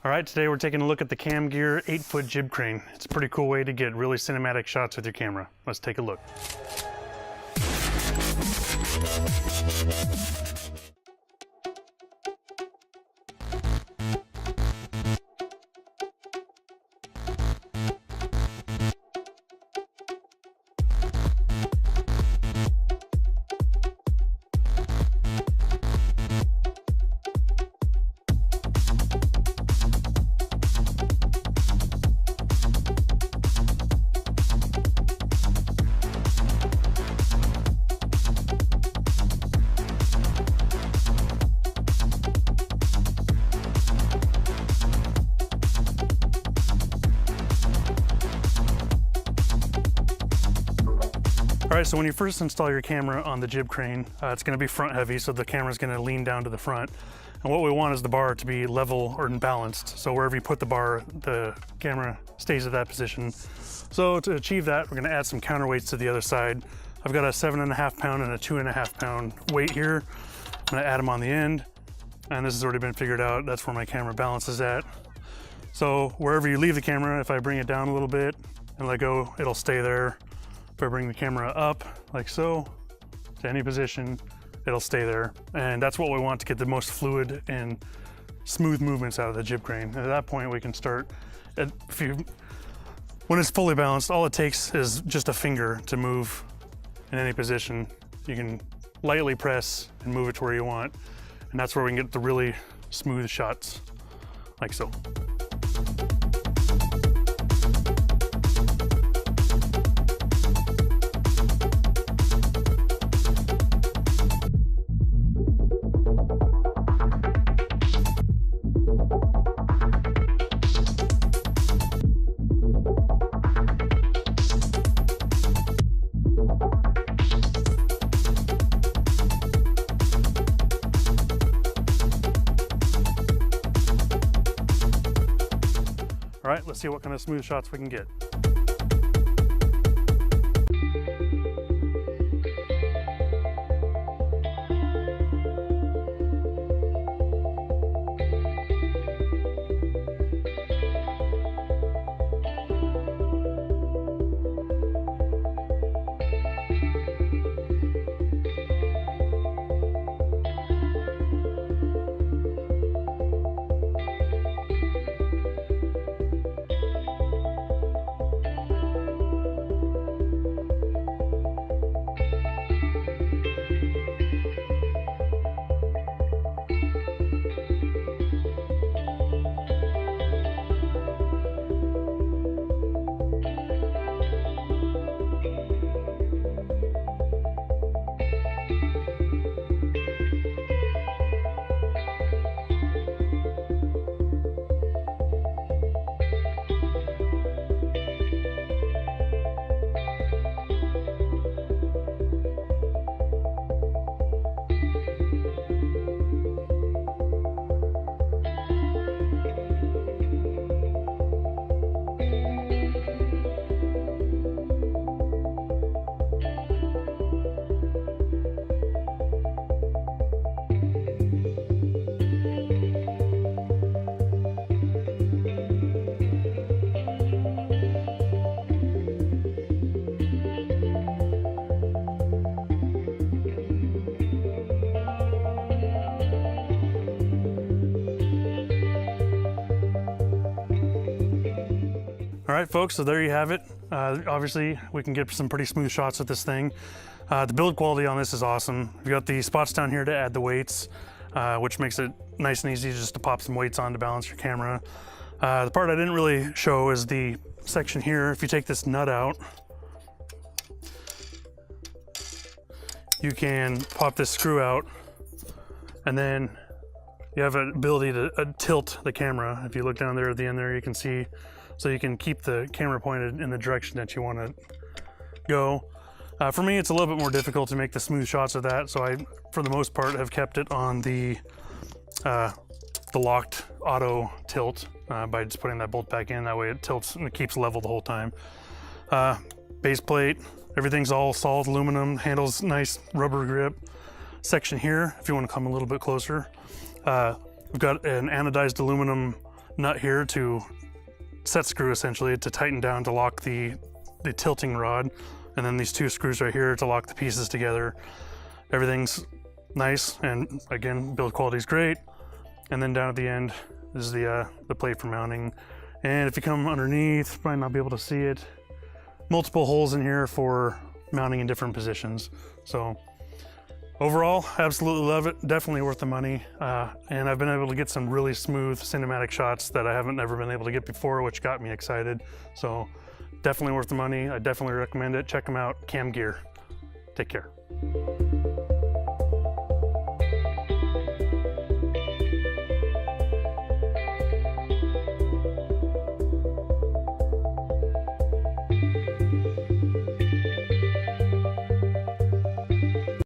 All right, today we're taking a look at the Camgear 8-foot jib crane. It's a pretty cool way to get really cinematic shots with your camera. Let's take a look. All right, so when you first install your camera on the jib crane, it's gonna be front heavy, so the camera's gonna lean down to the front. And what we want is the bar to be level or balanced. So wherever you put the bar, the camera stays at that position. So to achieve that, we're gonna add some counterweights to the other side. I've got a 7.5 pound and a 2.5 pound weight here. I'm gonna add them on the end. And this has already been figured out. That's where my camera balance is at. So wherever you leave the camera, if I bring it down a little bit and let go, it'll stay there. If I bring the camera up like so, to any position, it'll stay there. And that's what we want to get the most fluid and smooth movements out of the jib crane. At that point, we can start, when it's fully balanced, all it takes is just a finger to move in any position. You can lightly press and move it to where you want. And that's where we can get the really smooth shots, like so. All right, let's see what kind of smooth shots we can get. All right, folks, so there you have it. Obviously, we can get some pretty smooth shots with this thing. The build quality on this is awesome. We've got the spots down here to add the weights, which makes it nice and easy just to pop some weights on to balance your camera. The part I didn't really show is the section here. If you take this nut out, you can pop this screw out, and then you have an ability to tilt the camera. If you look down there at the end there, you can see, so you can keep the camera pointed in the direction that you want to go. For me, it's a little bit more difficult to make the smooth shots of that, so I, for the most part, have kept it on the locked auto tilt by just putting that bolt back in. That way it tilts and it keeps level the whole time. Base plate, everything's all solid aluminum, handles nice rubber grip. Section here, if you want to come a little bit closer, we've got an anodized aluminum nut here to set screw, essentially, to tighten down to lock the tilting rod, and then these 2 screws right here to lock the pieces together. Everything's nice, and again, build quality is great. And then down at the end is the plate for mounting. And if you come underneath, might not be able to see it, multiple holes in here for mounting in different positions. So overall, absolutely love it. Definitely worth the money. And I've been able to get some really smooth cinematic shots that I haven't ever been able to get before, which got me excited. So definitely worth the money. I definitely recommend it. Check them out, Camgear. Take care.